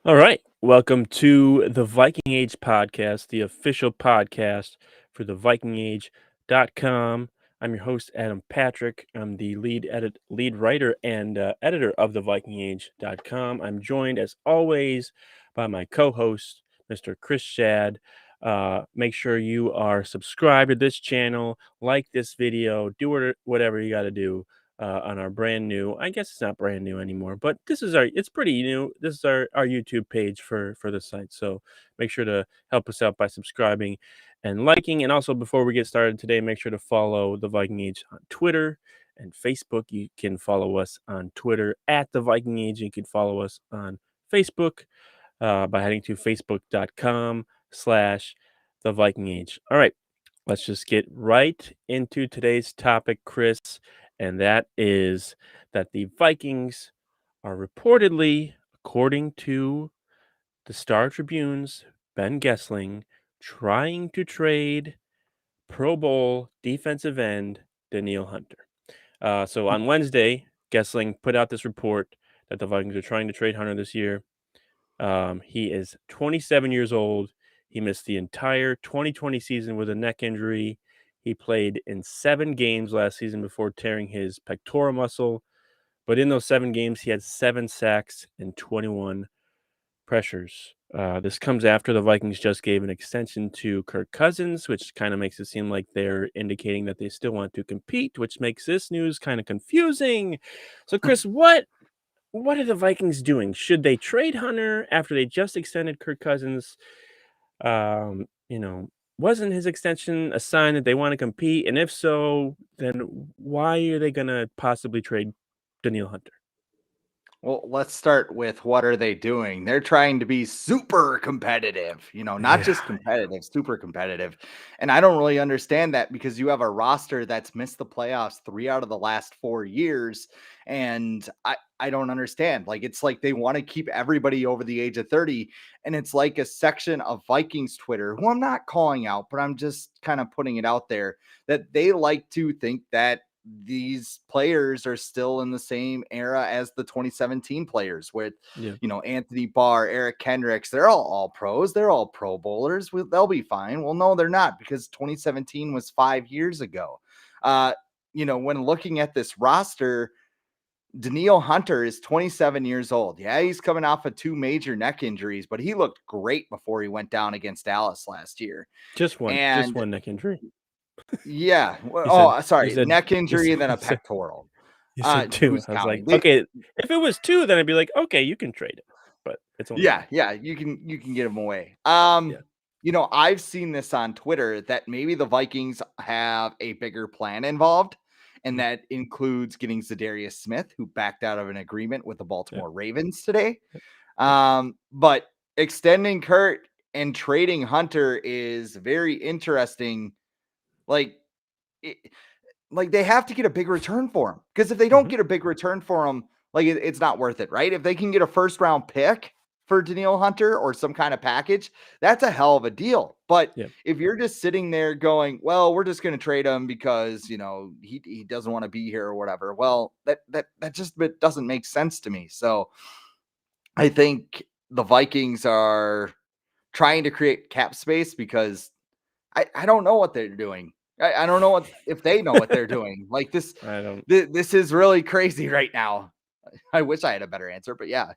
All right. Welcome to the Viking Age podcast, the official podcast for the vikingage.com. I'm your host, Adam Patrick. I'm the lead writer and editor of the vikingage.com. I'm joined, as always, by my co-host, Mr. Chris Schad. Make sure you are subscribed to this channel, like this video, do whatever you got to do on our brand new, I guess it's not brand new anymore, but it's pretty new. This is our YouTube page for the site. So make sure to help us out by subscribing and liking. And also, before we get started today, make sure to follow the Viking Age on Twitter and Facebook. You can follow us on Twitter at the Viking Age. You can follow us on Facebook by heading to facebook.com/the Viking Age. All right, let's just get right into today's topic, Chris, and that is that the Vikings are reportedly, according to the Star Tribune's Ben Gessling, trying to trade Pro Bowl defensive end Danielle Hunter. So on Wednesday, Gessling put out this report that the Vikings are trying to trade Hunter this year. He is 27 years old. He missed the entire 2020 season with a neck injury. He played in 7 games last season before tearing his pectoral muscle. But in those 7 games, he had 7 sacks and 21 pressures. This comes after the Vikings just gave an extension to Kirk Cousins, which kind of makes it seem like they're indicating that they still want to compete, which makes this news kind of confusing. So, Chris, what are the Vikings doing? Should they trade Hunter after they just extended Kirk Cousins? Um, you know, wasn't his extension a sign that they want to compete? And if so, then why are they going to possibly trade Danielle Hunter? Well, let's start with what are they doing? They're trying to be super competitive, not Yeah. just competitive, super competitive. And I don't really understand that because you have a roster that's missed the playoffs 3 out of the last 4 years. And I don't understand. Like, it's like they want to keep everybody over the age of 30. And it's like a section of Vikings Twitter, who I'm not calling out, but I'm just kind of putting it out there, that they like to think that these players are still in the same era as the 2017 players with, Yeah. Anthony Barr, Eric Kendricks. They're all pros. They're all pro bowlers. They'll be fine. Well, no, they're not, because 2017 was 5 years ago. When looking at this roster, Danielle Hunter is 27 years old. Yeah, he's coming off of 2 major neck injuries, but he looked great before he went down against Dallas last year. Just And one neck injury. yeah, You said you sorry, said neck you injury said and then you a said, pectoral. you said 2. Who's I was like, counting? okay, if it was 2, then I'd be like, okay, you can trade it. But it's only one. Yeah, you can get him away. Yeah. I've seen this on Twitter that maybe the Vikings have a bigger plan involved, and Mm, that includes getting Zadarius Smith, who backed out of an agreement with the yeah. Baltimore Ravens today. Yeah. But extending Kurt and trading Hunter is very interesting. Like, it, like they have to get a big return for him, because if they don't Mhm. get a big return for him, like it's not worth it, right? If they can get a first round pick for Danielle Hunter or some kind of package, that's a hell of a deal. But Yeah. if you're just sitting there going, well, we're just going to trade him because he doesn't want to be here or whatever, well, that just doesn't make sense to me. So I think the Vikings are trying to create cap space, because I don't know what they're doing. I don't know if they know what they're doing. Like, this, I don't this is really crazy right now. I wish I had a better answer, but yeah.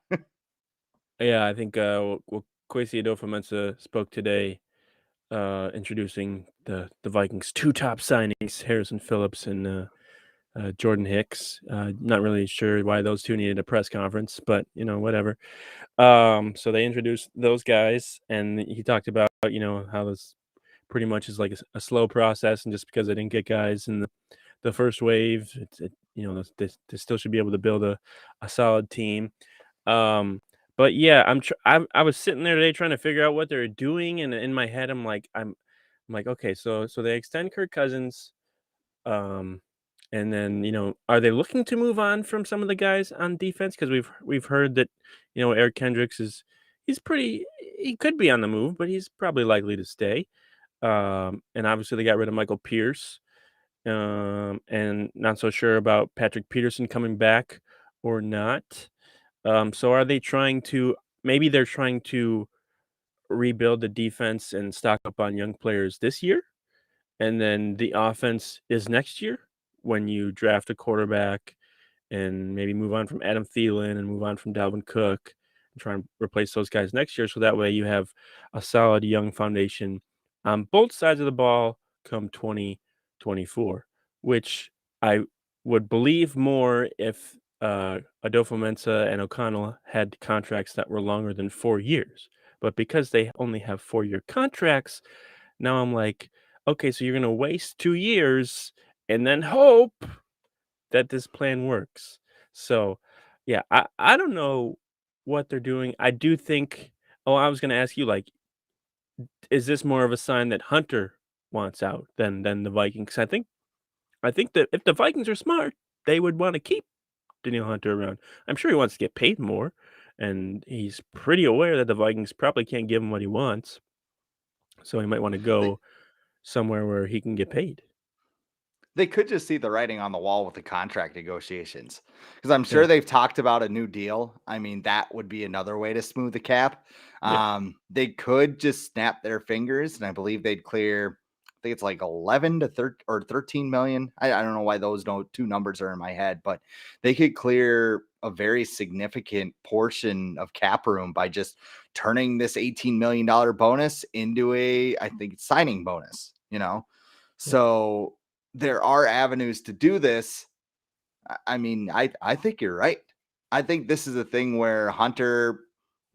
Yeah, I think, Kwesi Adofo-Mensah spoke today, introducing the Vikings' 2 top signings, Harrison Phillips and, Jordan Hicks. Not really sure why those 2 needed a press conference, but, whatever. So they introduced those guys, and he talked about, how this pretty much is like a slow process, and just because they didn't get guys in the first wave, they still should be able to build a solid team. Um, but yeah, I was sitting there today trying to figure out what they're doing, and in my head, I'm like, okay, so they extend Kirk Cousins, um, and then are they looking to move on from some of the guys on defense? Because we've heard that Eric Kendricks he could be on the move, but he's probably likely to stay. And obviously they got rid of Michael Pierce, and not so sure about Patrick Peterson coming back or not. So are they trying to maybe they're trying to rebuild the defense and stock up on young players this year, and then the offense is next year when you draft a quarterback and maybe move on from Adam Thielen and move on from Dalvin Cook and try and replace those guys next year. So that way you have a solid young foundation on both sides of the ball come 2024, which I would believe more if Adolfo-Mensah and O'Connell had contracts that were longer than 4 years. But because they only have 4-year contracts, now I'm like, okay, so you're going to waste 2 years and then hope that this plan works. So, yeah, I don't know what they're doing. I do think oh, I was gonna ask you, like, is this more of a sign that Hunter wants out than the Vikings? I think that if the Vikings are smart, they would wanna keep Danielle Hunter around. I'm sure he wants to get paid more, and he's pretty aware that the Vikings probably can't give him what he wants, so he might wanna They, go somewhere where he can get paid. they could just see the writing on the wall with the contract negotiations because I'm Yeah, sure they've talked about a new deal. I mean, that would be another way to smooth the cap. yeah, They could just snap their fingers, and I believe they'd clear. I think it's like 11 to 13 or 13 million. I don't know why those two numbers are in my head, but they could clear a very significant portion of cap room by just turning this $18 million bonus into I think it's signing bonus, yeah, So there are avenues to do this. I mean, I think you're right. I think this is a thing where Hunter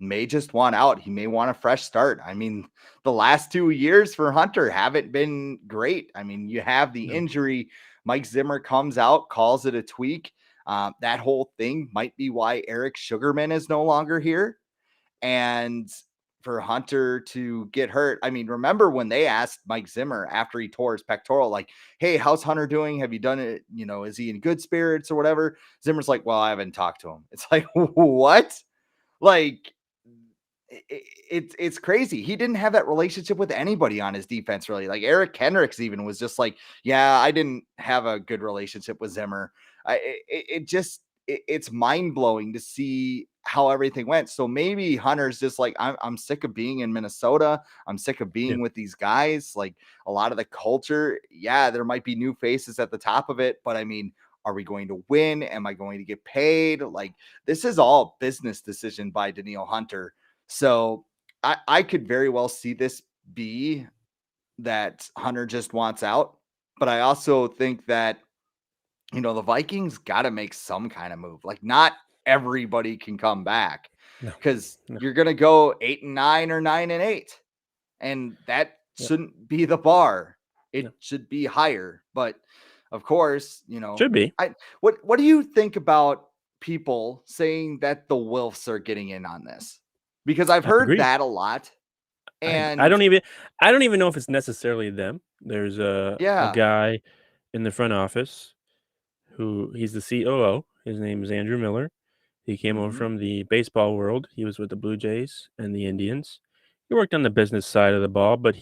may just want out. He may want a fresh start. I mean, the last 2 years for Hunter haven't been great. I mean, you have the no, injury. Mike Zimmer comes out, calls it a tweak. That whole thing might be why Eric Sugarman is no longer here. And for Hunter to get hurt, I mean, remember when they asked Mike Zimmer after he tore his pectoral, like, hey, how's Hunter doing? Have you done it? Is he in good spirits or whatever? Zimmer's like, well, I haven't talked to him. It's like, what? Like, it's crazy. He didn't have that relationship with anybody on his defense, really. Like Eric Kendricks even was just like, yeah, I didn't have a good relationship with Zimmer. It's mind blowing to see how everything went. So maybe Hunter's just like, I'm sick of being in Minnesota. I'm sick of yeah, being with these guys. Like a lot of the culture, yeah, there might be new faces at the top of it, but I mean, are we going to win? Am I going to get paid? Like this is all business decision by Danielle Hunter. So I could very well see this be that Hunter just wants out. But I also think that, the Vikings got to make some kind of move. Like, not everybody can come back no, because no, you're going to go 8-9 or 9-8. And that yeah, shouldn't be the bar. It no. should be higher. But of course, Should be. what do you think about people saying that the Wilfs are getting in on this? Because I've I heard agree. that a lot. I And don't even know if it's necessarily them. There's a yeah. guy in the front office who he's the COO. His name is Andrew Miller. He came over Mhm. from the baseball world. He was with the Blue Jays and the Indians. He worked on the business side of the ball, but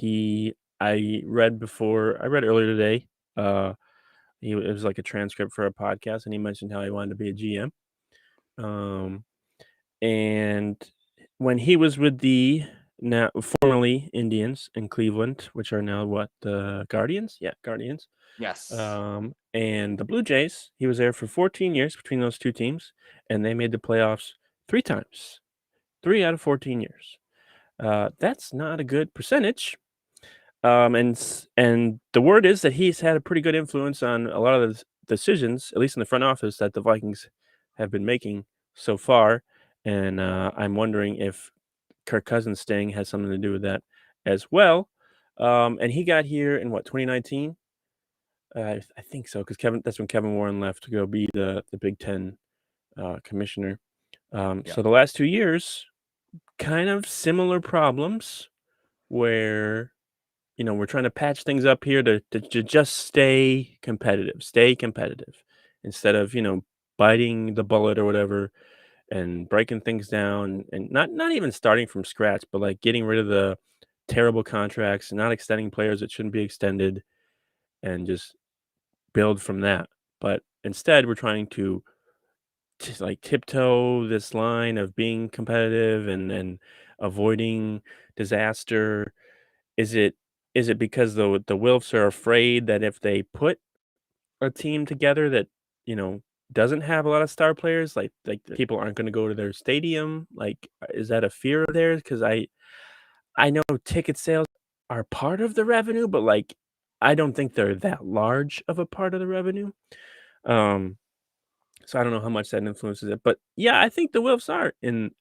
I read earlier today, uh, it was like a transcript for a podcast, and he mentioned how he wanted to be a GM. Um, and when he was with the now formerly Indians in Cleveland, which are now what, the Guardians? Yeah, Guardians. Yes. And the Blue Jays, he was there for 14 years between those two teams, and they made the playoffs 3 times. 3 out of 14 years. That's not a good percentage. And the word is that he's had a pretty good influence on a lot of the decisions, at least in the front office, that the Vikings have been making so far. And I'm wondering if Kirk Cousins staying has something to do with that as well. And he got here in what 2019? I think so because that's when Kevin Warren left to go be the Big Ten commissioner. Yep. So the last 2 years, kind of similar problems where we're trying to patch things up here to just stay competitive instead of, biting the bullet or whatever and breaking things down and not even starting from scratch, but like getting rid of the terrible contracts, not extending players that shouldn't be extended, and just build from that. But instead, we're trying to like tiptoe this line of being competitive and avoiding disaster? Is it because the Wilfs are afraid that if they put a team together that, you know, doesn't have a lot of star players, like the people aren't gonna go to their stadium? Like, is that a fear of theirs? Because I know ticket sales are part of the revenue, but, like, I don't think they're that large of a part of the revenue. Um, so I don't know how much that influences it, but, yeah, I think the Wilfs are, and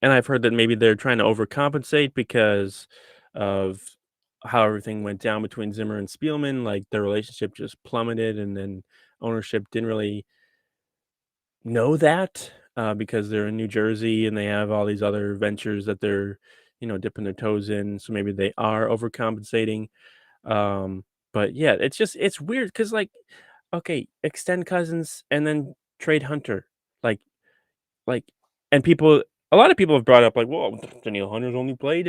I've heard that maybe they're trying to overcompensate because of how everything went down between Zimmer and Spielman, like, their relationship just plummeted, and then ownership didn't really know that, because they're in New Jersey and they have all these other ventures that they're, dipping their toes in, so maybe they are overcompensating. Um, but yeah, it's weird because, like, okay, extend Cousins and then trade Hunter. Like like and people a lot of people have brought up like, "Well, Danielle Hunter's only played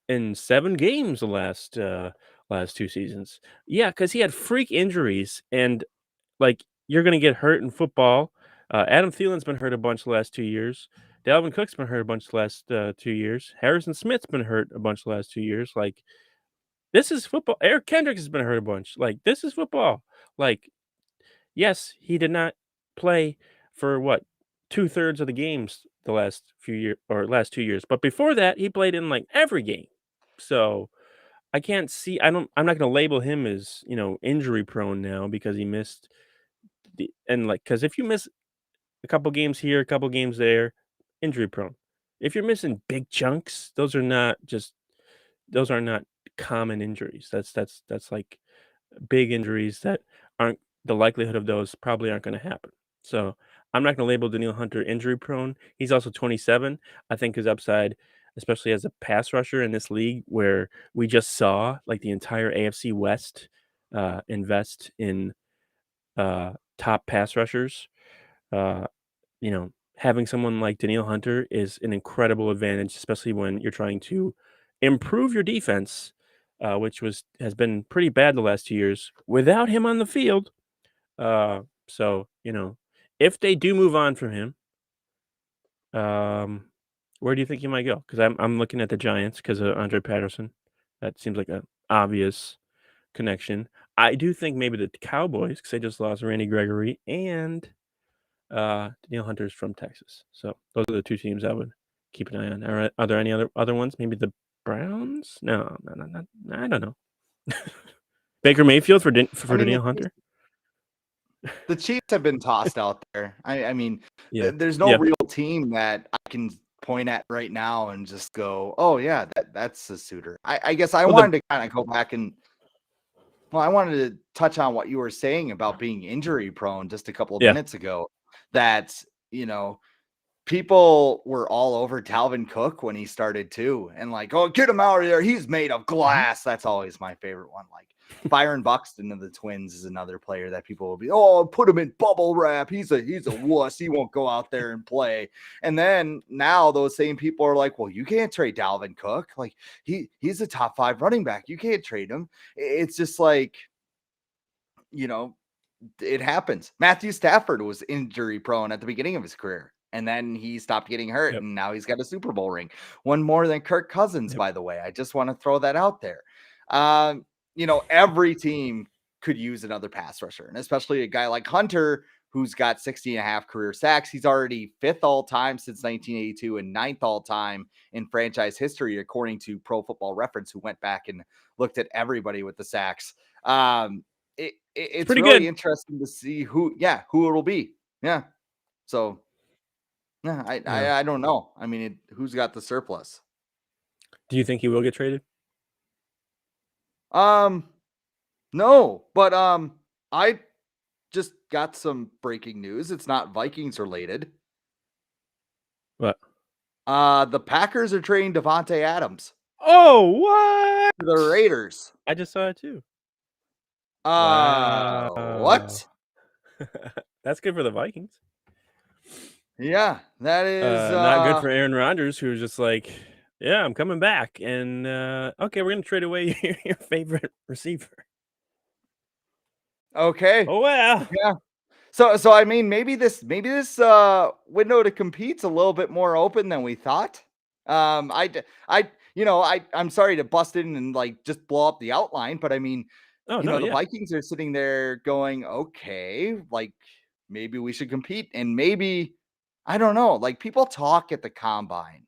in 7 games the last 2 seasons." Yeah, because he had freak injuries and, like, you're gonna get hurt in football. Adam Thielen's been hurt a bunch the last 2 years. Dalvin Cook's been hurt a bunch the last, 2 years. Harrison Smith's been hurt a bunch the last 2 years. Like, this is football. Eric Kendricks has been hurt a bunch. Like, this is football. Like, yes, he did not play for what, 2/3 of the games the last few year or last 2 years, but before that, he played in, like, every game. So, I can't see I'm not gonna label him as, injury prone now because he missed because if you miss a couple games here, a couple games there, injury prone. If you're missing big chunks, those are not common injuries. That's like big injuries that aren't the likelihood of those probably aren't going to happen. So I'm not going to label Danielle Hunter injury prone. He's also 27. I think his upside, especially as a pass rusher in this league, where we just saw like the entire AFC West invest in top pass rushers. Uh, Having someone like Danielle Hunter is an incredible advantage, especially when you're trying to improve your defense, which has been pretty bad the last 2 years without him on the field. So if they do move on from him, um, where do you think he might go? Because I'm looking at the Giants because of Andre Patterson. That seems like an obvious connection. I do think maybe the Cowboys because they just lost Randy Gregory and Danielle Hunter's from Texas. So those are the 2 teams I would keep an eye on. Are there any other ones? Maybe the Browns? No, not I don't know. Baker Mayfield for I mean, Danielle Hunter? the Chiefs have been tossed out there. I mean, Yeah. there's no Yeah. real team that I can point at right now and just go, "Oh yeah, that's a suitor." I guess I Well, wanted to kind of go back and I wanted to touch on what you were saying about being injury prone just a couple of yeah. minutes ago. That you know people were all over Dalvin Cook when he started too, and like, oh, get him out of there. He's made of Mhm. glass. That's always my favorite one. Like Byron Buxton of the Twins is another player that people will be, oh, put him in bubble wrap. He's a wuss. He won't go out there and play. And then now those same people are like, well, you can't trade Dalvin Cook. Like he's a top 5 running back. You can't trade him. It's just like, you know, it happens. Matthew Stafford was injury prone at the beginning of his career, and then he stopped getting hurt, Yep. and now he's got a Super Bowl ring, one more than Kirk Cousins, Yep. by the way. I just want to throw that out there. Every team could use another pass rusher, and especially a guy like Hunter, who's got 60 and a half career sacks. He's already 5th all time since 1982 and 9th all time in franchise history, according to Pro Football Reference, who went back and looked at everybody with the sacks. It's It's pretty really good. interesting to see who it'll be. Yeah. So yeah, I Yeah. I, I don't know. I mean, who's got the surplus? Do you think he will get traded? Um, no, but I just got some breaking news. It's not Vikings related. What? The Packers are trading Devontae Adams Oh, what? to the Raiders. I just saw it too. Wow. What? That's good for the Vikings. Yeah, that is Not good for Aaron Rodgers, who was just like, "Yeah, I'm coming back," and okay, we're gonna trade away your favorite receiver. okay. Oh well. Yeah. So I mean, maybe this window to compete's a little bit more open than we thought. I'm sorry to bust in and like just blow up the outline, but I mean, Oh, no, the yeah. Vikings are sitting there going, okay, like maybe we should compete, and maybe I don't know, like people talk at the combine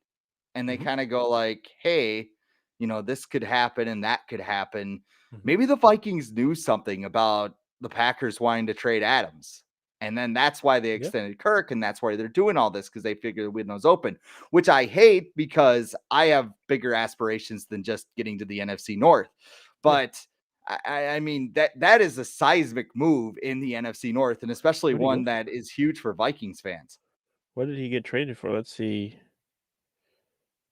and they Mhm, kind of go like, hey, this could happen and that could happen. mhm. Maybe the Vikings knew something about the Packers wanting to trade Adams. And then that's why they Yeah, extended Kirk, and that's why they're doing all this because they figure the window's open, which I hate because I have bigger aspirations than just getting to the NFC North. yeah. But I mean that is a seismic move in the NFC North, and especially Where'd he go one for? that is huge for Vikings fans. What did he get traded for? Let's see.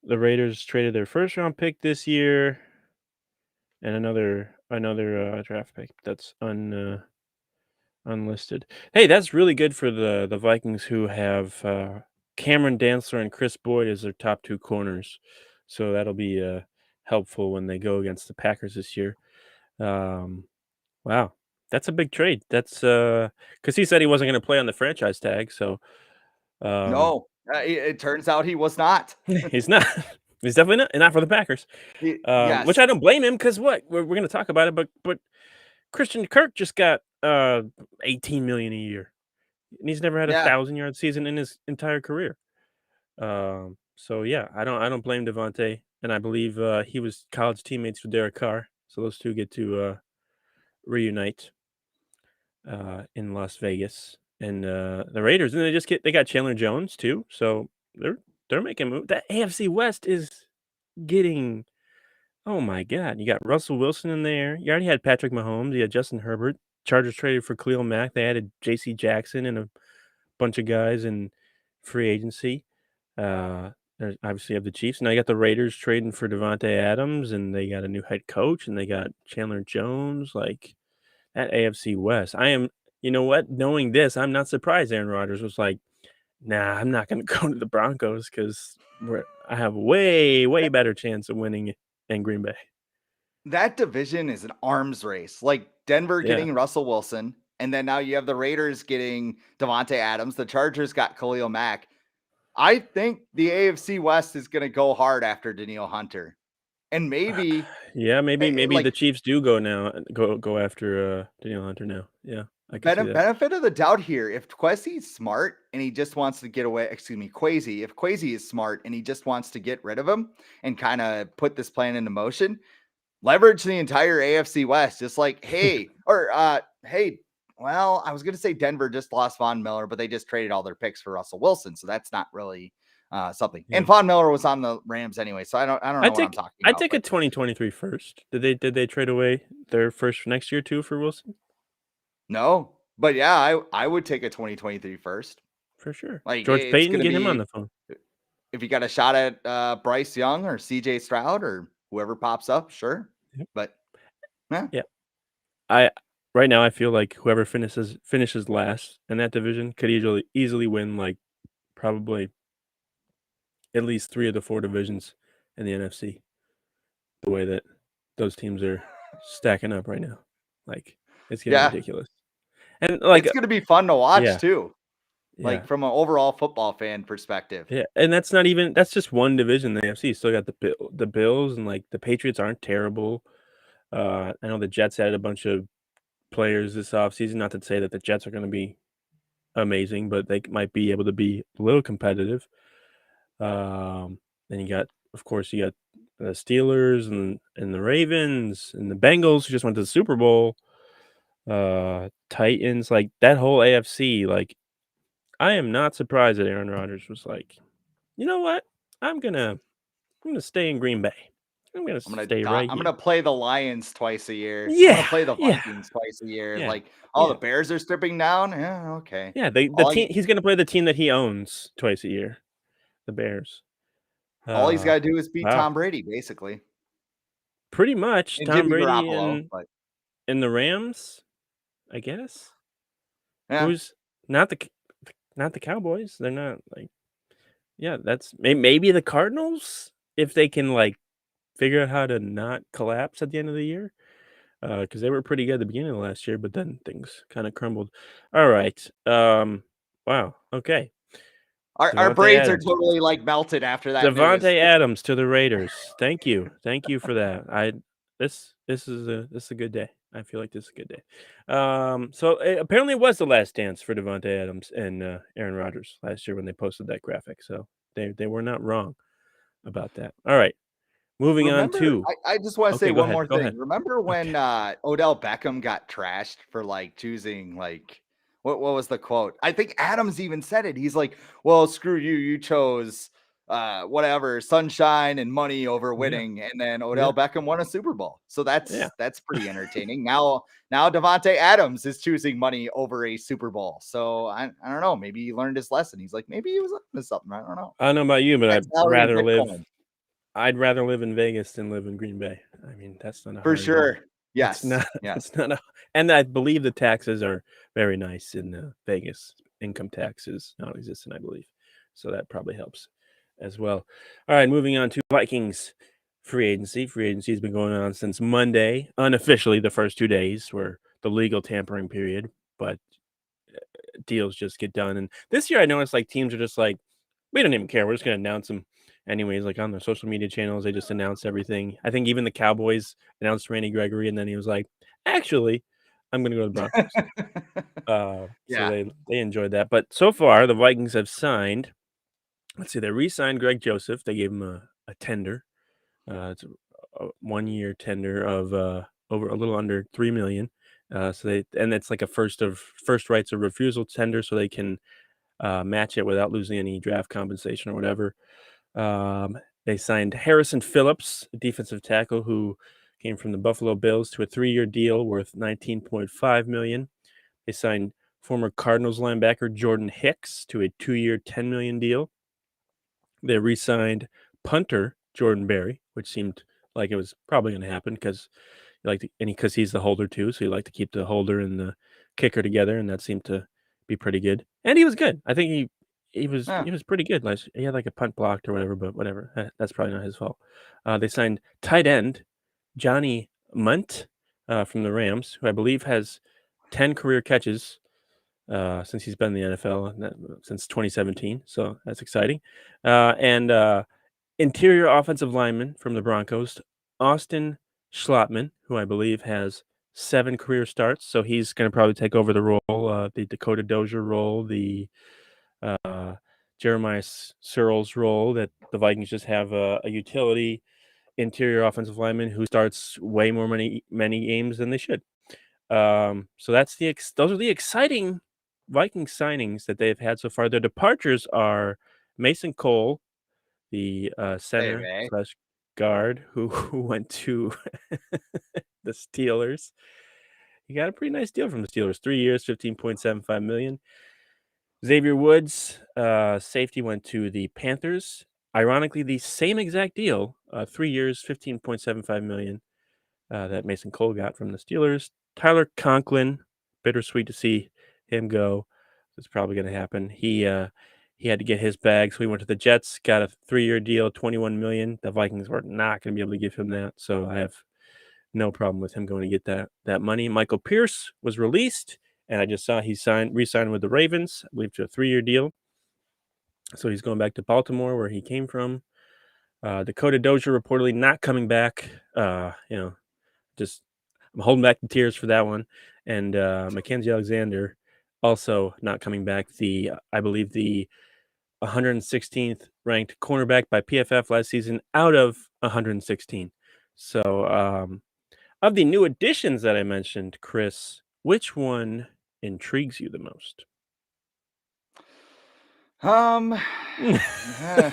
The Raiders traded their first round pick this year and another draft pick that's unlisted. Hey, that's really good for the Vikings who have Cameron Dantzler and Chris Boyd as their top two corners. So that'll be helpful when they go against the Packers this year. Um, wow, that's a big trade. That's because he said he wasn't going to play on the franchise tag. So um, No, it turns out he was not. he's not. He's definitely not for the Packers. Which Yes. I don't blame him because what we're going to talk about it, but Christian Kirk just got 18 million a year, and he's never had a Yeah. 1,000-yard season in his entire career. So yeah, I don't blame Devontae, and I believe he was college teammates with Derek Carr, so those two get to reunite in Las Vegas, and the Raiders, and they got Chandler Jones too, so they're making move. That AFC West is getting. Oh my god, you got Russell Wilson in there. You already had Patrick Mahomes, you had Justin Herbert. Chargers traded for Khalil Mack. They added JC Jackson and a bunch of guys in free agency. There's obviously you have the Chiefs. Now you got the Raiders trading for Devontae Adams, and they got a new head coach, and they got Chandler Jones. Like that AFC West. You know what? Knowing this, I'm not surprised Aaron Rodgers was like, nah, I'm not going to go to the Broncos because I have way better chance of winning in Green Bay. That division is an arms race. Like Denver Yeah. getting Russell Wilson, and then now you have the Raiders getting Devontae Adams. The Chargers got Khalil Mack. I think the AFC West is going to go hard after Danielle Hunter, and maybe Yeah, maybe like the Chiefs do go now go after Danielle Hunter now. Yeah, I could see that. benefit of the doubt here. If Quasi's smart and he just wants to get away, excuse me, Quasi. If Quasi is smart and he just wants to get rid of him and kind of put this plan into motion, leverage the entire AFC West. Just like, hey, well, I was going to say Denver just lost Von Miller, but they just traded all their picks for Russell Wilson, so that's not really something. And Yeah. Von Miller was on the Rams anyway, so I don't I know what I'm take talking I about. take a But 2023 first. Did they trade away their first for next year too for Wilson? no, but yeah, I would take a 2023 first. For sure. Like George it's Payton, going to get him on be the phone. if you got a shot at Bryce Young or CJ Stroud or whoever pops up, sure. Yep. But yeah, Yeah. I right now I feel like whoever finishes last in that division could easily win like probably at least 3 of the 4 divisions in the NFC. The way that those teams are stacking up right now. Like it's getting yeah, ridiculous. And like it's going to be fun to watch yeah, too. yeah. Like from an overall football fan perspective. Yeah, and that's just one division in the AFC. You still got the Bills and like the Patriots aren't terrible. I know the Jets added a bunch of players this offseason. Not to say that the Jets are going to be amazing, but they might be able to be a little competitive. Then of course, you got the Steelers and the Ravens and the Bengals who just went to the Super Bowl. Titans, like that whole AFC. Like I am not surprised that Aaron Rodgers was like, you know what, I'm gonna stay in Green Bay. I'm gonna stay right I'm here. gonna play the Lions twice a year. I'm gonna Yeah, play the yeah, Vikings twice a year. yeah, Like, oh, the yeah, Bears are stripping down. Yeah, okay. yeah. The All team he he's gonna play the team that he owns twice a year, the Bears. all he's Uh, got to do is beat wow, Tom Brady, basically, pretty much and Tom Jimmy Brady Garoppolo. and But the Rams, I guess. yeah, Who's not not the Cowboys? They're not like yeah. That's maybe the Cardinals if they can like figure out how to not collapse at the end of the year. because they were pretty good at the beginning of last year, but then things kind of crumbled. All right. Wow. Okay. Our Devontae brains are Adams. totally like melted after that news. Devontae Adams to the Raiders. Thank you. Thank you for that. This is a good day. I feel like this is a good day. So apparently it was the last dance for Devontae Adams and Aaron Rodgers last year when they posted that graphic. So they were not wrong about that. All right. Moving on Remember, to I just want to say okay, go one ahead. more Go thing. ahead. Remember when Okay. Odell Beckham got trashed for like choosing like what was the quote? I think Adams even said it. He's like, "Well, screw you. You chose whatever, sunshine and money over Yeah. winning." And then Yeah. Odell Beckham won a Super Bowl. So Yeah. that's pretty entertaining. Now Devontae Adams is choosing money over a Super Bowl. So I don't know, maybe he learned his lesson. He's like, maybe he was up to something. I don't know. I don't know about you, but That salary in Bitcoin. I'd rather live in Vegas than live in Green Bay. I mean, that's not a For hard at all. sure. It's Yes. not Yes. it's not a and I believe the taxes are very nice in, Vegas. Income tax is non-existent, I believe. So that probably helps as well. Alright, moving on to Vikings free agency. Free agency has been going on since Monday. Unofficially, the first 2 days were the legal tampering period, but deals just get done, and this year I noticed, like, teams are just like, "We don't even care, we're just gonna announce them anyways," like, on their social media channels, they just announce everything. I think even the Cowboys announced Randy Gregory, and then he was like, "Actually, I'm gonna go to the Broncos." So Yeah. they enjoyed that, but so far, the Vikings have signed let's see, they re-signed Greg Joseph, they gave him a tender, it's a one-year tender of, over a little under $3,000,000, so they and it's like a first rights of refusal tender so they can match it without losing any draft compensation or whatever. They signed Harrison Phillips, a defensive tackle who came from the Buffalo Bills, to a 3-year deal worth 19.5 million. They signed former Cardinals linebacker Jordan Hicks to a 2-year, 10 million deal. They re-signed punter Jordan Berry, which seemed like it was probably going to happen because because he's the holder too, so you like to keep the holder and the kicker together, and that seemed to be pretty good. And he was good. I think Yeah. he was pretty good. Last he had like a punt blocked or whatever, but whatever. That's probably not his fault. They signed tight end Johnny Munt from the Rams, who I believe has 10 career catches since he's been in the NFL since 2017. So that's exciting. And Interior offensive lineman from the Broncos, Austin Schlottman, who I believe has 7 career starts, so he's gonna probably take over the role, the Dakota Dozier role, the, Jeremiah Searles role that the Vikings just have a utility interior offensive lineman who starts way more many games than they should. So that's those are the exciting Viking signings that they've had so far. Their departures are Mason Cole, the center Baby. slash guard who went to the Steelers. He got a pretty nice deal from the Steelers. 3 years, 15.75 million. Xavier Woods, safety, went to the Panthers. Ironically, the same exact deal, 3 years, 15.75 million, that Mason Cole got from the Steelers. Tyler Conklin, bittersweet to see him go. It's probably going to happen. He had to get his bag, so he went to the Jets, got a 3-year deal, 21 million. The Vikings were not going to be able to give him that, so I have no problem with him going to get that money. Michael Pierce was released, and I just saw he re-signed with the Ravens, I believe, to a 3-year deal. So he's going back to Baltimore, where he came from. Dakota Dozier reportedly not coming back. Just I'm holding back the tears for that one. And Mackenzie Alexander also not coming back. I believe the 116th ranked cornerback by PFF last season out of 116. So of the new additions that I mentioned, Chris, which one intrigues you the most? Um, eh,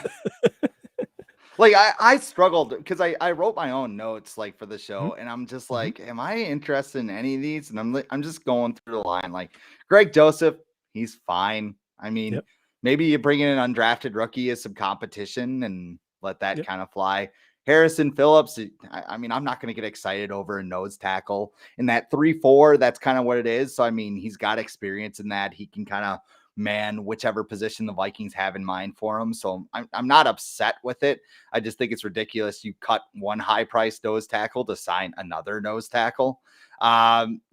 like I struggled because I wrote my own notes like for the Mhm, show, and I'm just mhm, like, am I interested in any of these? And I'm just going through the line. Like Greg Joseph, he's fine. I mean, yep, maybe you bring in an undrafted rookie as some competition and let that yep, kind of fly. Harrison Phillips, I mean, I'm not going to get excited over a nose tackle in that 3-4. That's kind of what it is. So I mean, he's got experience in that. He can kind of man whichever position the Vikings have in mind for him. So I'm not upset with it. I just think it's ridiculous. You cut one high priced nose tackle to sign another nose tackle.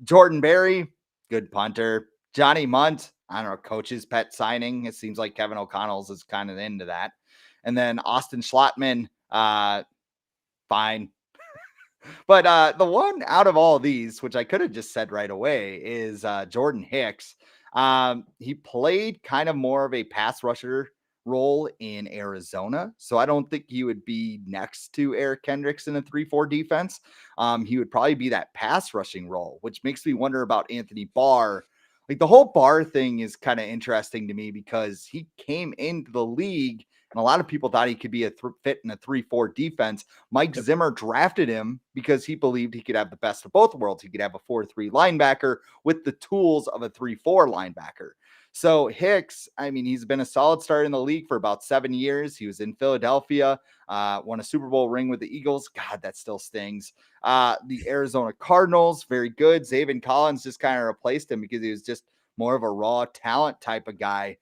Jordan Berry, good punter. Johnny Munt, I don't know, coach's pet signing. It seems like Kevin O'Connell's is kind of into that. And then Austin Schlottman, fine. But the one out of all these, which I could have just said right away, is Jordan Hicks. He played kind of more of a pass rusher role in Arizona. So I don't think he would be next to Eric Kendricks in a 3-4 defense. He would probably be that pass rushing role, which makes me wonder about Anthony Barr. Like the whole Barr thing is kind of interesting to me because he came into the league and a lot of people thought he could be a fit in a 3-4 defense. Mike Yep. Zimmer drafted him because he believed he could have the best of both worlds. He could have a 4-3 linebacker with the tools of a 3-4 linebacker. So Hicks, I mean, he's been a solid starter in the league for about 7 years. He was in Philadelphia, won a Super Bowl ring with the Eagles. God, that still stings. The Arizona Cardinals, very good. Zaven Collins just kind of replaced him because he was just more of a raw talent type of guy.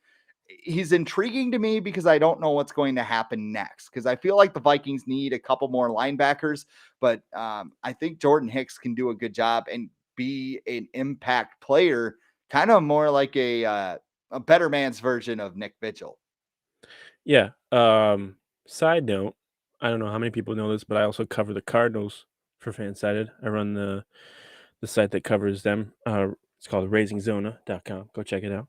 He's intriguing to me because I don't know what's going to happen next. Because I feel like the Vikings need a couple more linebackers, but I think Jordan Hicks can do a good job and be an impact player, kind of more like a better man's version of Nick Vigil. Yeah. Side note, I don't know how many people know this, but I also cover the Cardinals for Fansided. I run the site that covers them. It's called raisingzona.com. Go check it out.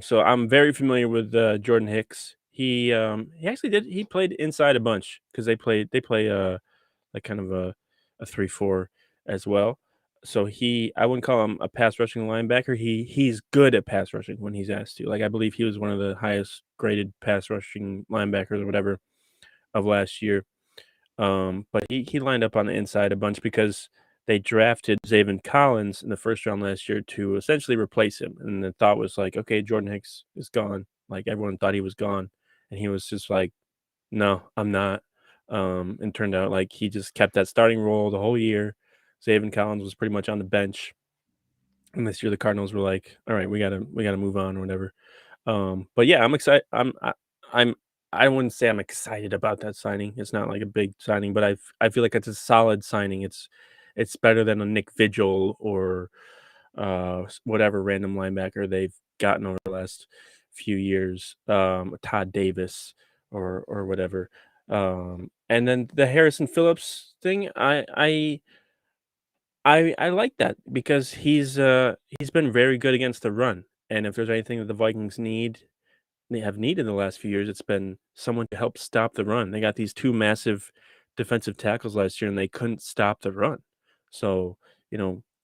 So I'm very familiar with Jordan Hicks. He actually he played inside a bunch because they play like kind of a 3-4 as well. So I wouldn't call him a pass rushing linebacker. He's good at pass rushing when he's asked to. Like I believe he was one of the highest graded pass rushing linebackers or whatever of last year. But he lined up on the inside a bunch because they drafted Zaven Collins in the first round last year to essentially replace him. And the thought was like, okay, Jordan Hicks is gone. Like everyone thought he was gone. And he was just like, no, I'm not. And turned out like he just kept that starting role the whole year. Zaven Collins was pretty much on the bench. And this year the Cardinals were like, all right, we gotta move on or whatever. But yeah, I'm excited. I'm I wouldn't say I'm excited about that signing. It's not like a big signing, but I feel like it's a solid signing. It's better than a Nick Vigil or whatever random linebacker they've gotten over the last few years, Todd Davis or whatever. And then the Harrison Phillips thing, I like that because he's been very good against the run. And if there's anything that the Vikings they have needed in the last few years, it's been someone to help stop the run. They got these two massive defensive tackles last year, and they couldn't stop the run. So,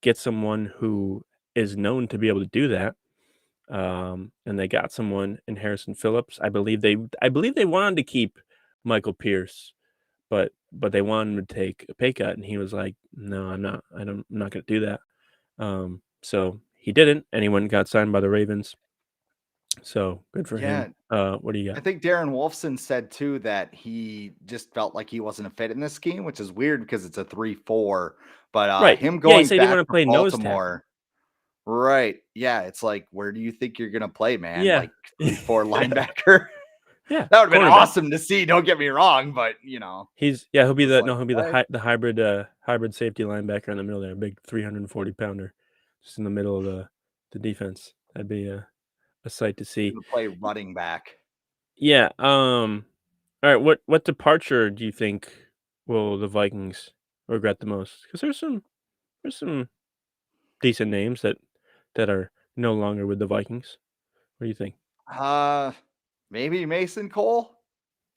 get someone who is known to be able to do that. And they got someone in Harrison Phillips. I believe they wanted to keep Michael Pierce, but they wanted him to take a pay cut, and he was like, "No, I'm not. I'm not going to do that." So he didn't, and he went and got signed by the Ravens. So good for Yeah, him. What do you I got? think Darren Wolfson said too that he just felt like he wasn't a fit in this scheme, which is weird because it's a 3-4. But Right. him Yeah, he going said he back wanna to play nose tackle. Baltimore, right? Yeah, it's like, where do you think you're gonna play, man? Yeah. Like 3-4 linebacker. Yeah, That would have been cornerback. awesome to see. Don't get me wrong, but He'll be it's the like, no, he'll be the okay, hybrid safety linebacker in the middle there, big 340 pounder, just in the middle of the defense. That'd be a sight to he's see. gonna play running back. Yeah, alright, what departure do you think will the Vikings regret the most? Because there's some decent names that are no longer with the Vikings. What do you think? Uh, maybe Mason Cole.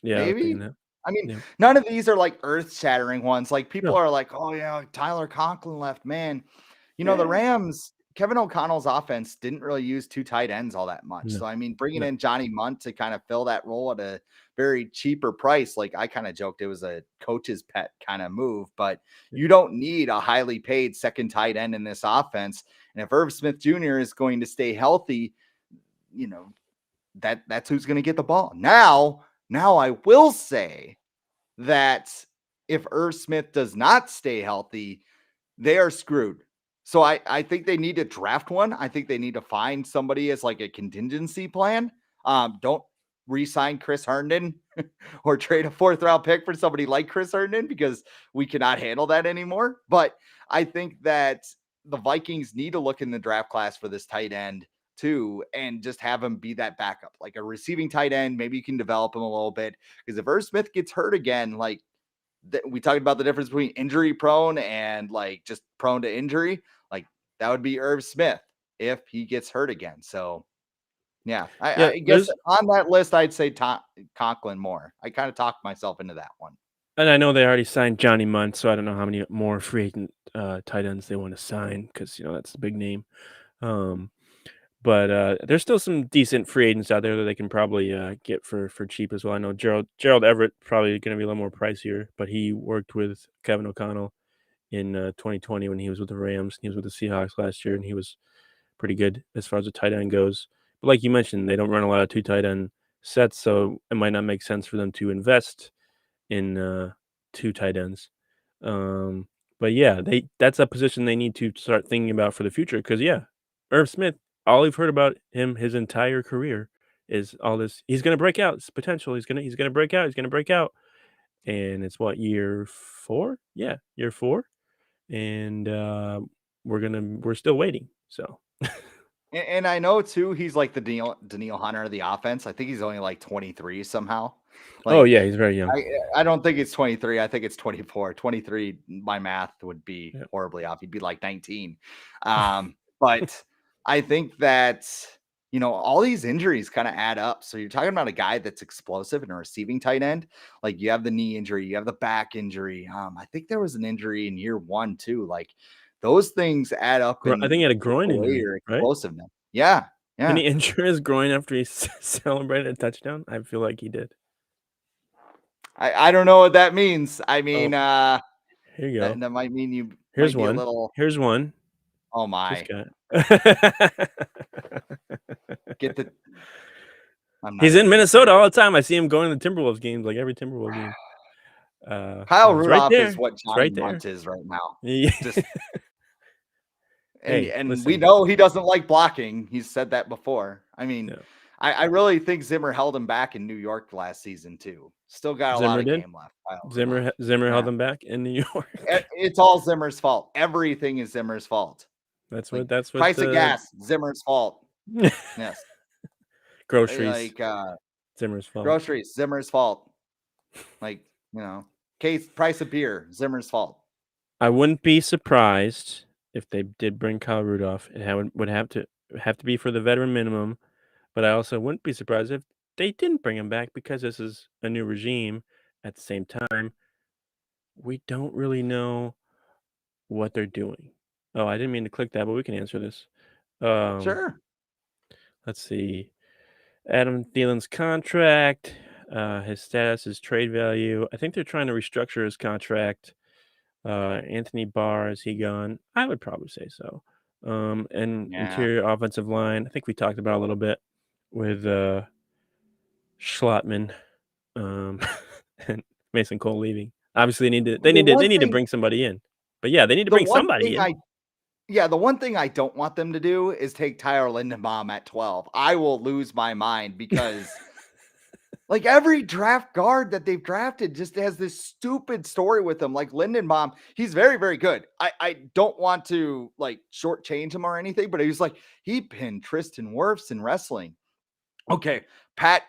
Yeah, I was thinking Maybe. that. I mean, Yeah. none of these are like earth-shattering ones. Like people No. are like, "Oh yeah, Tyler Conklin left." Man, the Yeah. Rams, Kevin O'Connell's offense didn't really use two tight ends all that much. No. So I mean, bringing No. in Johnny Munt to kind of fill that role at a very cheaper price, like I kind of joked it was a coach's pet kind of move, but Yeah. you don't need a highly paid second tight end in this offense. And if Irv Smith Jr. is going to stay healthy, you know, that's who's going to get the ball. Now I will say that if Irv Smith does not stay healthy, they are screwed. So I think they need to draft one. I think they need to find somebody as like a contingency plan. Don't re-sign Chris Herndon or trade a 4th round pick for somebody like Chris Herndon because we cannot handle that anymore. But I think that the Vikings need to look in the draft class for this tight end too, and just have him be that backup, like a receiving tight end. Maybe you can develop him a little bit because if Irv Smith gets hurt again, like we talked about the difference between injury prone and like just prone to injury, like that would be Irv Smith if he gets hurt again. So yeah, Yeah, I guess on that list, I'd say Conklin more. I kind of talked myself into that one. and I know they already signed Johnny Munt, so I don't know how many more free agent tight ends they want to sign because that's a big name. Um, but there's still some decent free agents out there that they can probably get for cheap as well. I know Gerald Everett probably going to be a little more pricier, but he worked with Kevin O'Connell in 2020 when he was with the Rams. He was with the Seahawks last year, and he was pretty good as far as the tight end goes. But like you mentioned, they don't run a lot of 2 tight end sets, so it might not make sense for them to invest in 2 tight ends. Um, but yeah, that's a position they need to start thinking about for the future. Because yeah, Irv Smith, all we've heard about him his entire career is all this. He's gonna break out. It's potential. He's gonna break out. He's gonna break out. And it's what, year 4? Yeah, year 4. And we're still waiting. So And I know too, he's like the Danielle Hunter of the offense. I think he's only like 23 somehow. oh Like yeah, he's very young. I don't think it's 23. I think it's 24. 23, my math would be Yeah. horribly off. He'd be like 19. But I think that, all these injuries kind of add up. So you're talking about a guy that's explosive and a receiving tight end. Like you have the knee injury, you have the back injury. I think there was an injury in year 1 too. Like those things add up I think he and had a take groin away injury, your right? explosiveness. Yeah. Didn't Yeah. he injure his groin after he celebrated a touchdown? I feel like he did. I don't know what that means. I Oh, mean, here you that go. might mean you Here's might be a one. little, Here's one. oh This my, guy. get the, I'm not He's even in gonna say Minnesota it. all the time. I see him going to the Timberwolves games, like every Timberwolves game. Kyle It's right Rudolph is there. what It's Johnny right there. Munt is right now. Yeah. Just and Hey, and we listen. know he doesn't like blocking. He's said that before. I mean, No. I really think Zimmer held him back in New York last season too. Still got a lot Zimmer of did. game left. Kyle Rudolph. Zimmer held Yeah, them back in New York. it's all Zimmer's fault. Everything is Zimmer's fault. That's Like what that's what price of the gas, Zimmer's fault. Yes, groceries. like Zimmer's fault. groceries, Zimmer's fault. Like case price of beer, Zimmer's fault. I wouldn't be surprised if they did bring Kyle Rudolph. Would have to be for the veteran minimum, but I also wouldn't be surprised if they didn't bring him back because this is a new regime. At the same time, we don't really know what they're doing. Oh, I didn't mean to click that, but we can answer this. Um, Sure. let's see. Adam Thielen's contract, his status, his trade value. I think they're trying to restructure his contract. Anthony Barr, is he gone? I would probably say so. And Yeah. interior offensive line, I think we talked about a little bit with Schlotman, um, and Mason Cole leaving. Obviously, The they one need to thing bring somebody in. But yeah, they need to the bring one somebody thing in. I the one thing I don't want them to do is take Tyler Lindenbaum at 12. I will lose my mind because like every draft guard that they've drafted just has this stupid story with him. Like Lindenbaum, he's very, very good. I don't want to like shortchange him or anything, but he was like, he pinned Tristan Wirfs in wrestling. Okay, Pat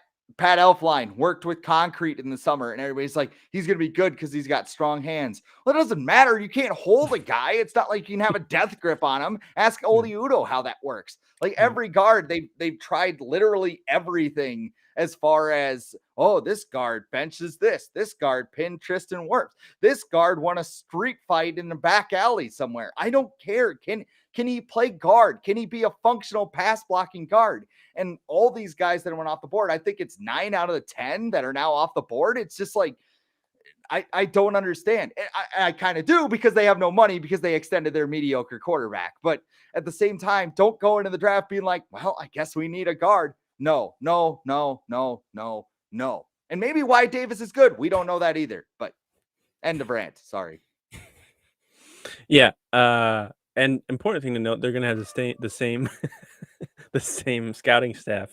Elfline worked with concrete in the summer, and everybody's like, he's gonna be good because he's got strong hands. Well, it doesn't matter. You can't hold a guy. It's not like you can have a death grip on him. Ask Yeah, Oli Udo how that works. Like yeah, every guard, they've tried literally everything as far as this guard benches this guard pinned Tristan Wirfs, this guard won a street fight in the back alley somewhere. I don't care. Can he play guard? Can he be a functional pass blocking guard? And all these guys that went off the board, I think it's 9 out of the 10 that are now off the board. It's just like, I don't understand. I kind of do because they have no money because they extended their mediocre quarterback. But at the same time, don't go into the draft being like, well, I guess we need a guard. No, no, no, no, no, no. And maybe Wyatt Davis is good. We don't know that either. But end of rant. Sorry. yeah. And important thing to note, they're gonna have the same the same scouting staff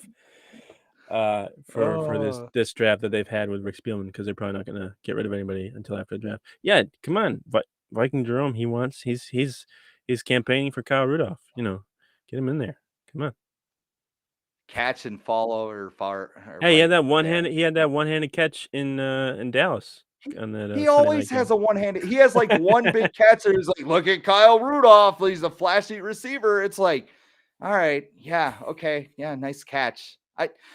for Oh, this draft that they've had with Rick Spielman because they're probably not gonna get rid of anybody until after the draft. Yeah, come on, Viking Jerome. He's campaigning for Kyle Rudolph. Get him in there. Come on. catch and follow or far or Hey, right there. he had that one-handed catch in Dallas He on that he Sunday always night has game. a one-handed. He has like one big catch. So he's like, look at Kyle Rudolph. He's a flashy receiver. It's like, all right, yeah, okay, yeah, nice catch.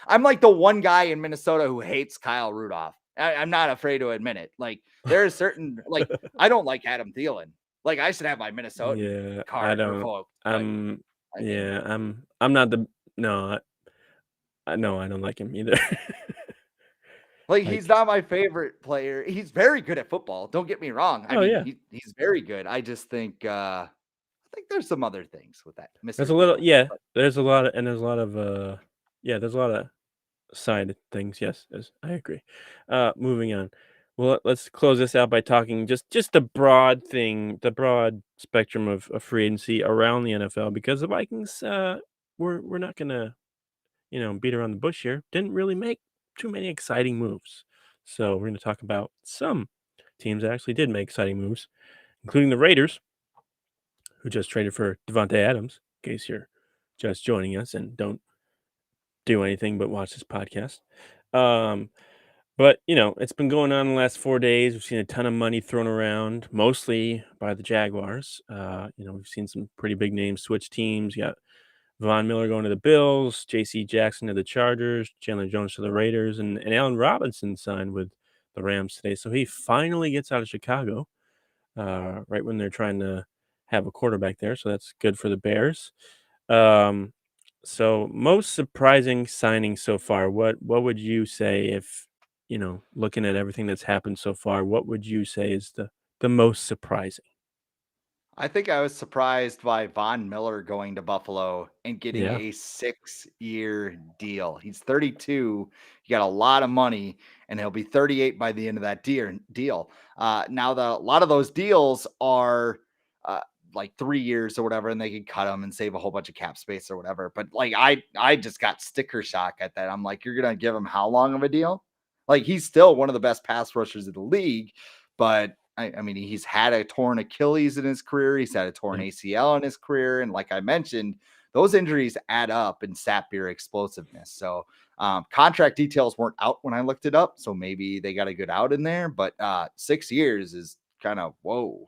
I'm like the one guy in Minnesota who hates Kyle Rudolph. I'm not afraid to admit it. Like there is certain like I don't like Adam Thielen. Like I should have my Minnesotan Yeah, I card don't. revoked. But I'm I mean, yeah, I'm not the no, no, I don't like him either. like he's Like, not my favorite player. He's very good at football. Don't get me wrong. I oh mean, yeah. he's very good. I just think I think there's some other things with that There's Mr. a little Thielen. yeah, But there's a lot of yeah, there's a lot of side things. Yes, I agree. Moving on. Well, let's close this out by talking just the broad spectrum of free agency around the NFL because the Vikings we're not gonna, beat around the bush here. Didn't really make too many exciting moves. So we're gonna talk about some teams that actually did make exciting moves, including the Raiders, who just traded for Devontae Adams, in case you're just joining us and don't do anything but watch this podcast. Um, but it's been going on the last 4 days. We've seen a ton of money thrown around, mostly by the Jaguars. We've seen some pretty big names switch teams. You got Von Miller going to the Bills, J.C. Jackson to the Chargers, Chandler Jones to the Raiders, and Allen Robinson signed with the Rams today. So he finally gets out of Chicago, right when they're trying to have a quarterback there. So that's good for the Bears. Um, so most surprising signing so far. What would you say if looking at everything that's happened so far? What would you say is the most surprising? I think I was surprised by Von Miller going to Buffalo and getting Yeah. a 6-year deal. He's 32. He got a lot of money, and he'll be 38 by the end of that deal. Now, a lot of those deals are uh, like 3 years or whatever, and they can cut them and save a whole bunch of cap space or whatever. But like, I just got sticker shock at that. I'm like, you're gonna give him how long of a deal? Like, he's still one of the best pass rushers in the league, but I mean, he's had a torn Achilles in his career. He's had a torn Yep. ACL in his career. And like I mentioned, those injuries add up and sap your explosiveness. So contract details weren't out when I looked it up. So maybe they got a good out in there. But 6 years is kind of whoa.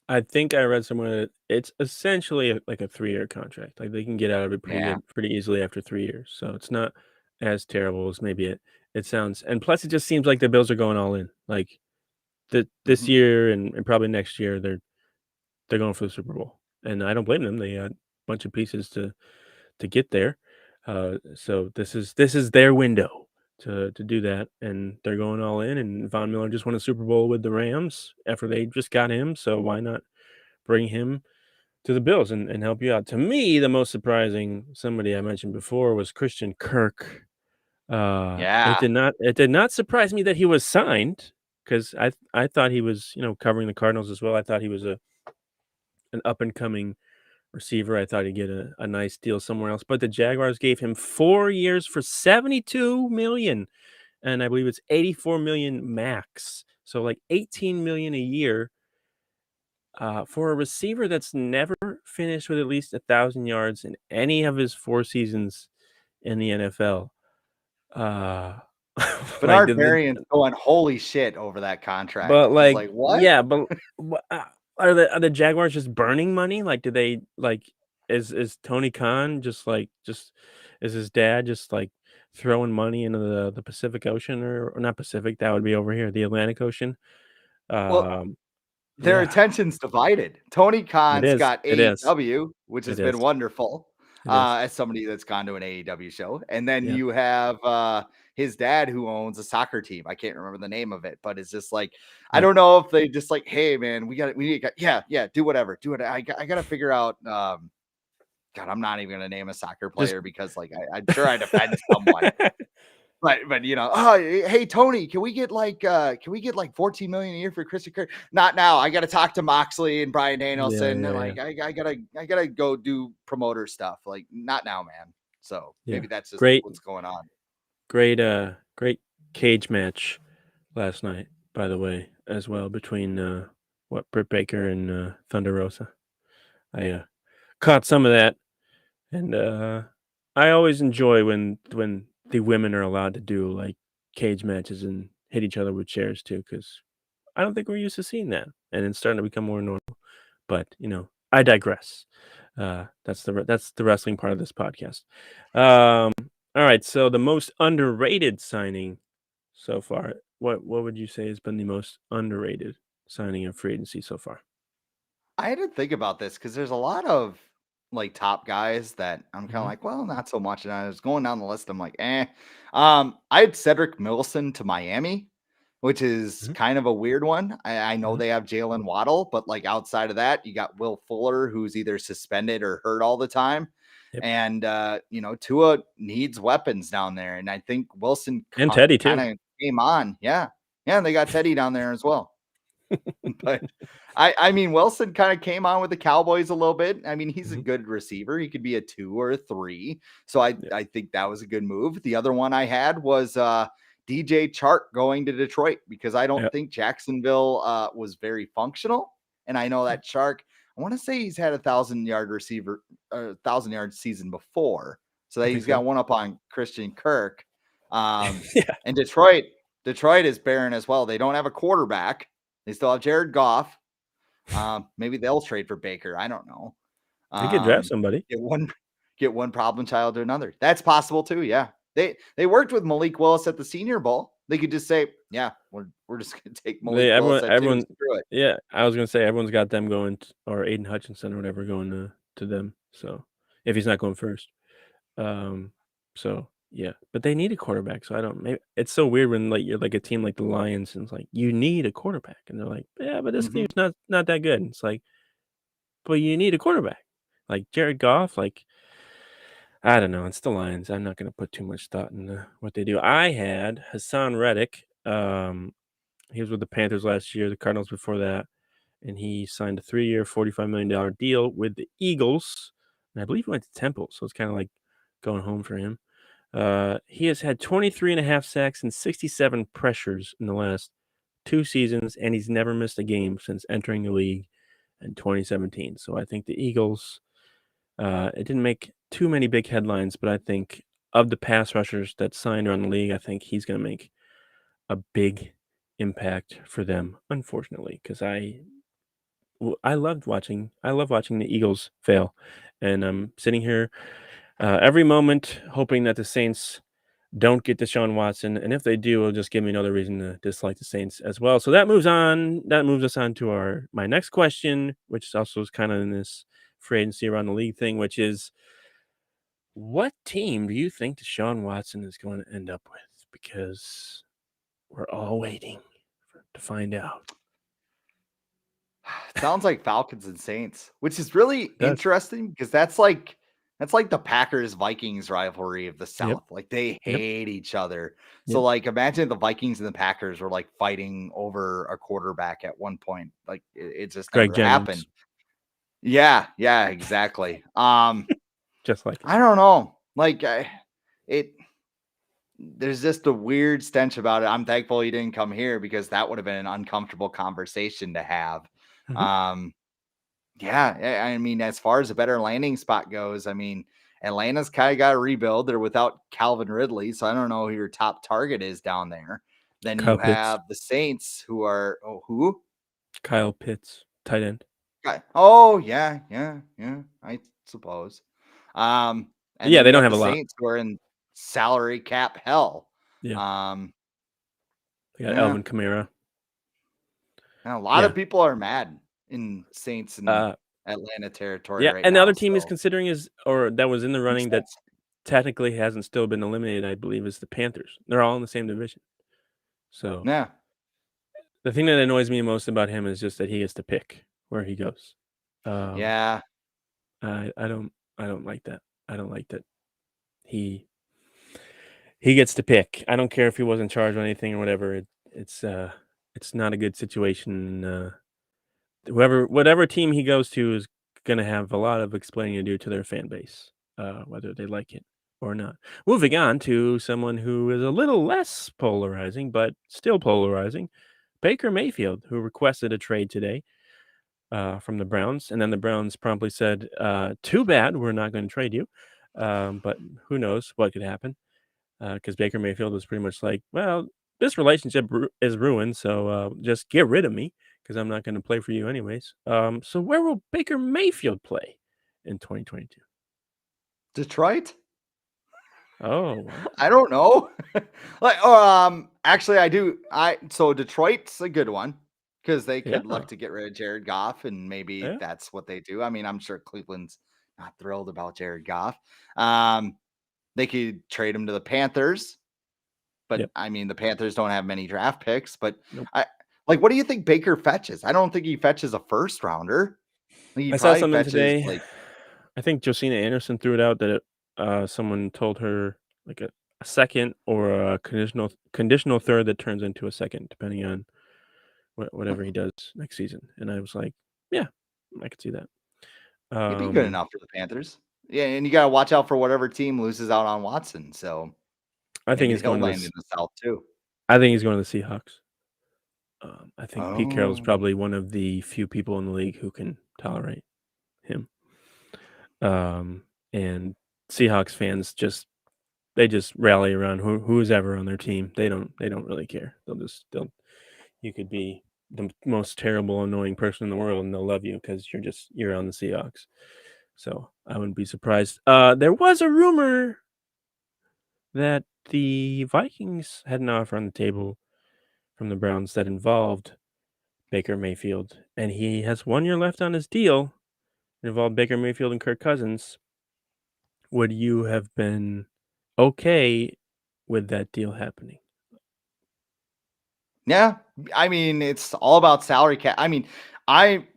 I think I read somewhere that it's essentially like a 3-year contract. Like they can get out of it Yeah. pretty easily after 3 years. So it's not as terrible as maybe it sounds. And plus, it just seems like the Bills are going all in. Like this Mhm. year and probably next year, they're going for the Super Bowl, and I don't blame them. They had a bunch of pieces to get there. So this is their window to do that, and they're going all in. And Von Miller just won a Super Bowl with the Rams after they just got him. So why not bring him to the Bills and help you out? To me, the most surprising somebody I mentioned before was Christian Kirk. Yeah. It did not surprise me that he was signed because I thought he was covering the Cardinals as well. I thought he was an up and coming receiver. I thought he'd get a nice deal somewhere else, but the Jaguars gave him 4 years for 72 million, and I believe it's 84 million max. So like 18 million a year for a receiver that's never finished with at least 1,000 yards in any of his 4 seasons in the NFL. Uh, like Bernard Varian's going holy shit over that contract. but I was like, like, what? yeah, but are the Jaguars just burning money? Like, do they like is Tony Khan just is his dad just like throwing money into the Pacific Ocean or not Pacific? That would be over here, the Atlantic Ocean. Well, Um, their yeah, attention's divided. Tony it Khan's is. got It is. AEW, which It has is. been wonderful, It is. as somebody that's gone to an AEW show. And then Yeah. you have his dad who owns a soccer team. I can't remember the name of it, but it's just like I Yep. don't know if they just like, hey man, we need yeah, do whatever, do it. I got to figure out. God, I'm not even gonna name a soccer Just player because like I'm sure I'd offend someone. But oh, hey Tony, can we get like 14 million a year for Christian Kirk? Not now. I got to talk to Moxley and Brian Yeah, Danielson, and yeah, yeah, like I gotta go do promoter stuff. Like not now, man. So yeah. maybe that's just Great, what's going on. great cage match last night, by the way, as well between Britt Baker and Thunder Rosa. I caught some of that, and I always enjoy when the women are allowed to do like cage matches and hit each other with chairs too, because I don't think we're used to seeing that, and it's starting to become more normal. But I digress. That's the wrestling part of this podcast. All right, so the most underrated signing so far. What would you say has been the most underrated signing of free agency so far? I had to think about this because there's a lot of like top guys that I'm kind of Hmm. like, well, not so much. And I was going down the list. I'm like, eh. I had Cedric Milson to Miami, which is Hmm. kind of a weird one. I know Hmm. they have Jalen Waddle, but like outside of that, you got Will Fuller, who's either suspended or hurt all the time. Yep, And Tua needs weapons down there. And I think Wilson and Teddy kind too. of came on. Yeah. Yeah, and they got Teddy down there as well. But I mean, Wilson kind of came on with the Cowboys a little bit. I mean, he's a Hmm. good receiver. He could be a 2 or a 3. So I Yeah, I think that was a good move. The other one I had was DJ Chark going to Detroit because I don't yeah, think Jacksonville was very functional. And I know that Chark, I want to say he's had 1,000-yard receiver, 1,000-yard season before. So that I he's think got so. one up on Christian Kirk. Yeah, And Detroit is barren as well. They don't have a quarterback. They still have Jared Goff. Maybe they'll trade for Baker. I don't know. they could draft Um, somebody. get one get one problem child to another. That's possible too. Yeah. They worked with Malik Willis at the Senior Bowl. They could just say, yeah, we're just gonna take They Malik Willis at 2. everyone. Screw it. Yeah, I was gonna say everyone's got them going, or Aiden Hutchinson or whatever going to them. So if he's not going first. Um, so yeah, but they need a quarterback. So I don't. Maybe it's so weird when like you're like a team like the Lions and it's like you need a quarterback, and they're like, yeah, but this Mhm. team's not that good. And it's like, but you need a quarterback, like Jared Goff. Like I don't know. It's the Lions. I'm not gonna put too much thought in what they do. I had Hassan Reddick. He was with the Panthers last year, the Cardinals before that, and he signed a 3-year, $45 million deal with the Eagles. And I believe he went to Temple, so it's kind of like going home for him. He has had 23 and a half sacks and 67 pressures in the last 2 seasons, and he's never missed a game since entering the league in 2017. So I think the Eagles, it didn't make too many big headlines, but I think of the pass rushers that signed around the league, I think he's going to make a big impact for them, unfortunately, because I love watching the Eagles fail, and I'm sitting here every moment hoping that the Saints don't get Deshaun Watson, and if they do, it'll just give me another reason to dislike the Saints as well. So that moves on. That moves us on to my next question, which also is kind of in this free agency around the league thing, which is what team do you think Deshaun Watson is going to end up with? Because we're all waiting to find out. It sounds like Falcons and Saints, which is really It does. interesting because that's like the Packers Vikings rivalry of the Yep. South. Like they Yep. hate each other. So Yep. like imagine the Vikings and the Packers were like fighting over a quarterback at one point. Like it just Greg never happened. Jennings, Yeah, exactly. just like it. I don't know. Like it there's just a weird stench about it. I'm thankful he didn't come here because that would have been an uncomfortable conversation to have. Mhm. Um yeah, I mean, as far as a better landing spot goes, I mean, Atlanta's kind of got to rebuild. They're without Calvin Ridley, so I don't know who your top target is down there. Then Kyle you Pitts. have the Saints, who are who? Kyle Pitts, tight end. Oh yeah, I suppose. Um, and Yeah, then they you don't have have the a lot. Saints who are in salary cap hell. Yeah, Um, they got yeah, Alvin Kamara. and a lot Yeah. of people are mad in Saints and Uh, Atlanta territory yeah, right and the now. other team is So considering is or that was in the makes running that sense. technically hasn't still been eliminated, I believe, is the Panthers. They're all in the same division. So Yeah. the thing that annoys me most about him is just that he gets to pick where he goes. Um, Yeah. I don't like that. I don't like that he he gets to pick. I don't care if he was in charge of anything or whatever. It's not a good situation. Whatever team he goes to is gonna have a lot of explaining to do to their fan base, whether they like it or not. Moving on to someone who is a little less polarizing, but still polarizing, Baker Mayfield, who requested a trade today from the Browns, and then the Browns promptly said, "Too bad, we're not going to trade you." But who knows what could happen? Because Baker Mayfield was pretty much like, "Well, this relationship is ruined, so just get rid of me because I'm not going to play for you anyways." So where will Baker Mayfield play in 2022? Detroit? Oh wow, I don't know. Like, actually, I do. So Detroit's a good one because they yeah, could look to get rid of Jared Goff, and maybe yeah, that's what they do. I mean, I'm sure Cleveland's not thrilled about Jared Goff. Um, they could trade him to the Panthers, but yep, I mean, the Panthers don't have many draft picks. But nope. I like, what do you think Baker fetches? I don't think he fetches a first rounder. I think he I saw probably something fetches today. like, I think Josina Anderson threw it out that someone told her like a second or a conditional third that turns into a second, depending on whatever he does next season. And I was like, yeah, I could see that. he'd be good Um, enough for the Panthers. Yeah, and you got to watch out for whatever team loses out on Watson. So I think maybe he's he'll going to land this. in the South too. I think he's going to the Seahawks. I think Pete Carroll's Oh, probably one of the few people in the league who can tolerate him. Um, and Seahawks fans just rally around who's ever on their team. They don't really care. They'll you could be the most terrible, annoying person in the world, and they'll love you because you're on the Seahawks. So I wouldn't be surprised. There was a rumor that the Vikings had an offer on the table from the Browns that involved Baker Mayfield, and he has 1 year left on his deal. It involved Baker Mayfield and Kirk Cousins. Would you have been okay with that deal happening? yeah. I mean, it's all about salary cap. I mean,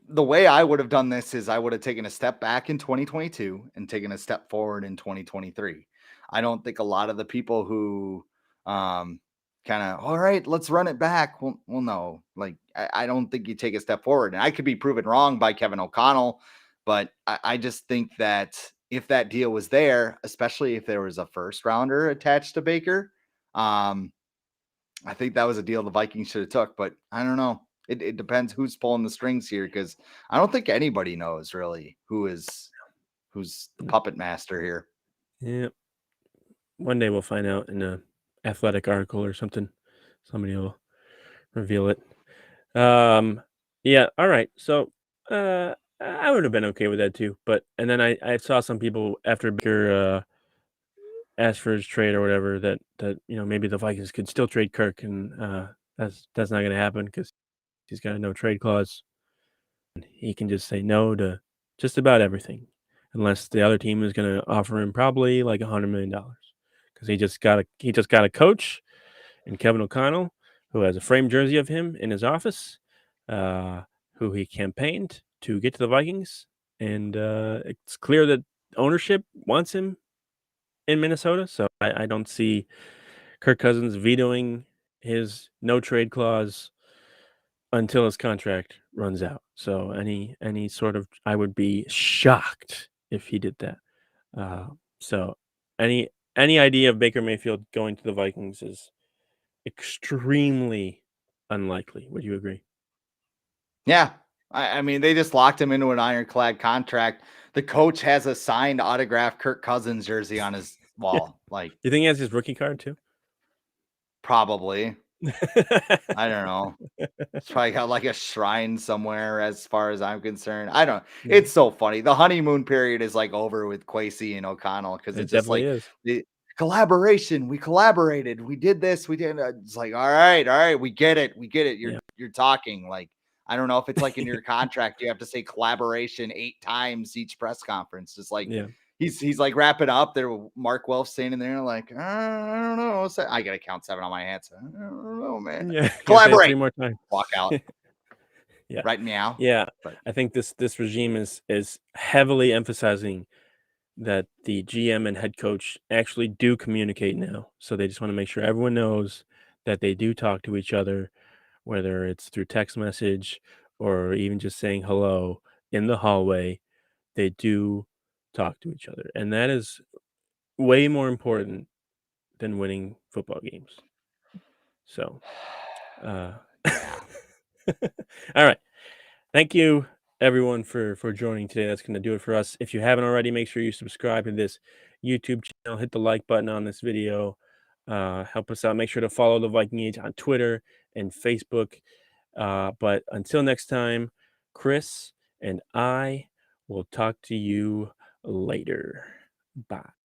the way I would have done this is I would have taken a step back in 2022 and taken a step forward in 2023. I don't think a lot of the people who kind of, all right, let's run it back. Well, no, like I don't think you take a step forward. And I could be proven wrong by Kevin O'Connell, but I just think that if that deal was there, especially if there was a first rounder attached to Baker, um, I think that was a deal the Vikings should have took, but I don't know. It depends who's pulling the strings here because I don't think anybody knows really who's the Mm, puppet master here. yeah, one day we'll find out in a athletic article or something. Somebody will reveal it. Um, yeah, all right. So, I would have been okay with that too. But and then I saw some people after Baker asked for his trade or whatever that maybe the Vikings could still trade Kirk, and that's not going to happen because he's got a no trade clause. He can just say no to just about everything, unless the other team is going to offer him probably like $100 million because he just got a coach in Kevin O'Connell who has a framed jersey of him in his office, uh, who he campaigned to get to the Vikings, and it's clear that ownership wants him in Minnesota. So I don't see Kirk Cousins vetoing his no trade clause until his contract runs out. So any sort of I would be shocked if he did that. Uh, so any any idea of Baker Mayfield going to the Vikings is extremely unlikely. Would you agree? Yeah. I mean, they just locked him into an ironclad contract. The coach has a signed autographed Kirk Cousins jersey on his Yeah. wall. Like, You think he has his rookie card too? probably. I don't know. It's probably got like a shrine somewhere as far as I'm concerned. I don't Yeah, It's so funny. The honeymoon period is like over with Quasey and O'Connell because it it's just definitely like is. the collaboration. We collaborated. We did this. We did. It's like, all right. We get it. We get it. Yeah, You're talking. Like, I don't know if it's like in your contract, you have to say collaboration 8 times each press conference. Just like yeah, he's like wrapping up there. Mark Welch standing there like, I don't know. I gotta count 7 on my hands. I don't know, man. yeah. Gotta say it Collaborate. 3 more times. Walk out. Yeah, Right meow. yeah. But I think this regime is heavily emphasizing that the GM and head coach actually do communicate now. So they just want to make sure everyone knows that they do talk to each other, whether it's through text message or even just saying hello in the hallway. They do talk to each other. And that is way more important than winning football games. So, uh, Yeah. all right. Thank you everyone for joining today. That's going to do it for us. If you haven't already, make sure you subscribe to this YouTube channel, hit the like button on this video, help us out. Make sure to follow the Viking Age on Twitter and Facebook. But until next time, Chris and I will talk to you later. Bye.